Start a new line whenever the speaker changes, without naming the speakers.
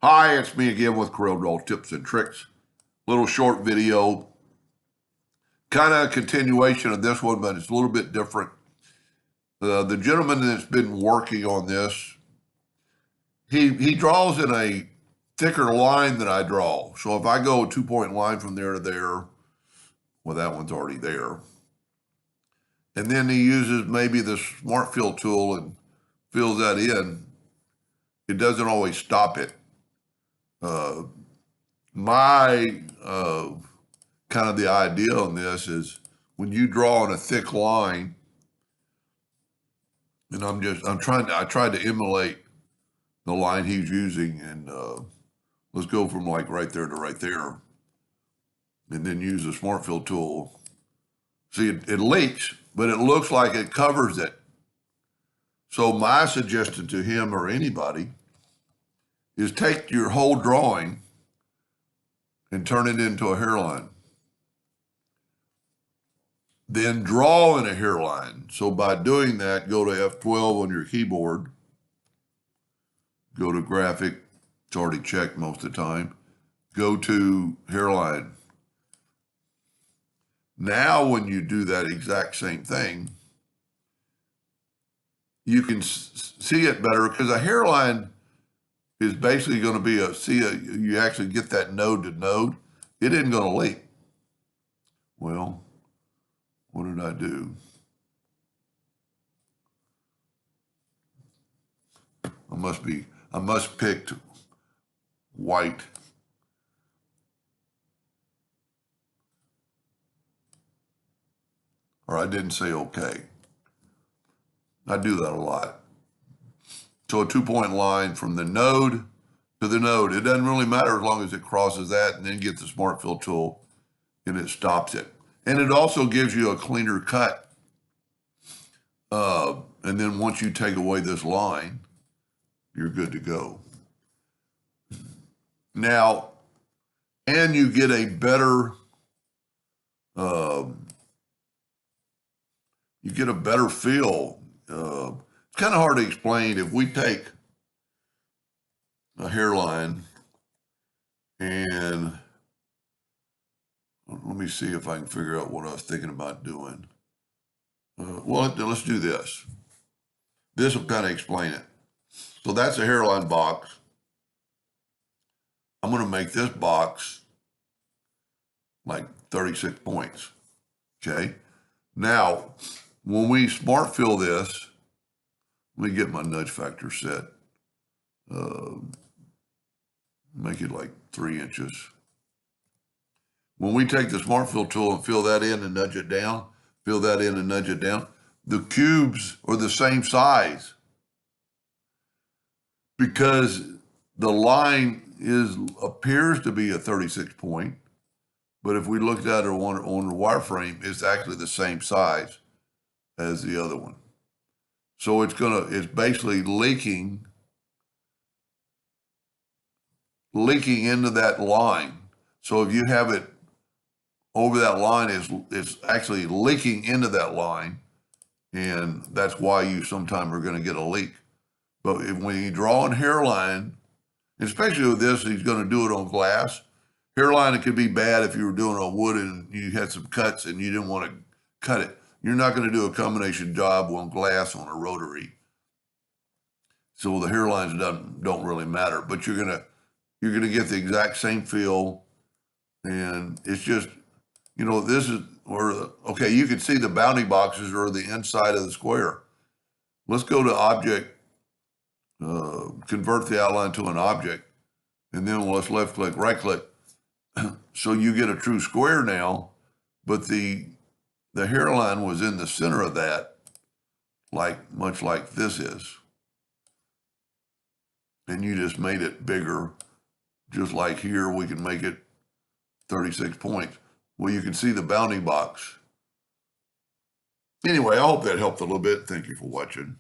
Hi, it's me again with Corel tips and tricks. Little short video, kind of a continuation of this one, but it's a little bit different. The gentleman that's been working on this, he draws in a thicker line than I draw. So if I go a 2-point line from there to there, well, that one's already there. And then he uses maybe the Smart Fill tool and fills that in. It doesn't always stop it. My kind of the idea on this is when you draw on a thick line, and I tried to emulate the line he's using, and let's go from like right there to right there, and then use the Smart Fill tool. See, it leaks, but it looks like it covers it. So my suggestion to him or anybody is take your whole drawing and turn it into a hairline. Then draw in a hairline. So by doing that, go to F12 on your keyboard. Go to graphic. It's already checked most of the time. Go to hairline. Now when you do that exact same thing, you can see it better because a hairline is basically going to be you actually get that node to node. It isn't going to leak. Well, what did I do? I must picked white. Or I didn't say okay. I do that a lot. So a 2-point line from the node to the node. It doesn't really matter as long as it crosses that and then get the Smart Fill tool and it stops it. And it also gives you a cleaner cut. And then once you take away this line, you're good to go. Now, and you get a better, feel. It's kind of hard to explain. If we take a hairline and let me see if I can figure out what I was thinking about doing. Well, let's do this. This will kind of explain it. So that's a hairline box. I'm going to make this box like 36 points. Okay. Now, when we Smart Fill this, let me get my nudge factor set. Make it like 3 inches. When we take the Smart Fill tool and fill that in and nudge it down, fill that in and nudge it down, the cubes are the same size because the line appears to be a 36 point, but if we looked at it on the wireframe, it's actually the same size as the other one. So it's basically leaking into that line. So if you have it over that line, it's actually leaking into that line, and that's why you sometimes are going to get a leak. But when you draw in hairline, especially with this, he's going to do it on glass. Hairline, it could be bad if you were doing on wood and you had some cuts and you didn't want to cut it. You're not going to do a combination job on glass on a rotary. So the hairlines don't really matter, but you're gonna get the exact same feel, and it's just, this is where okay, you can see the bounding boxes are the inside of the square. Let's go to object, convert the outline to an object, and then let's left click, right click. So you get a true square now, but the hairline was in the center of that, much like this is. And you just made it bigger, just like here, we can make it 36 points. Well, you can see the bounding box. Anyway, I hope that helped a little bit. Thank you for watching.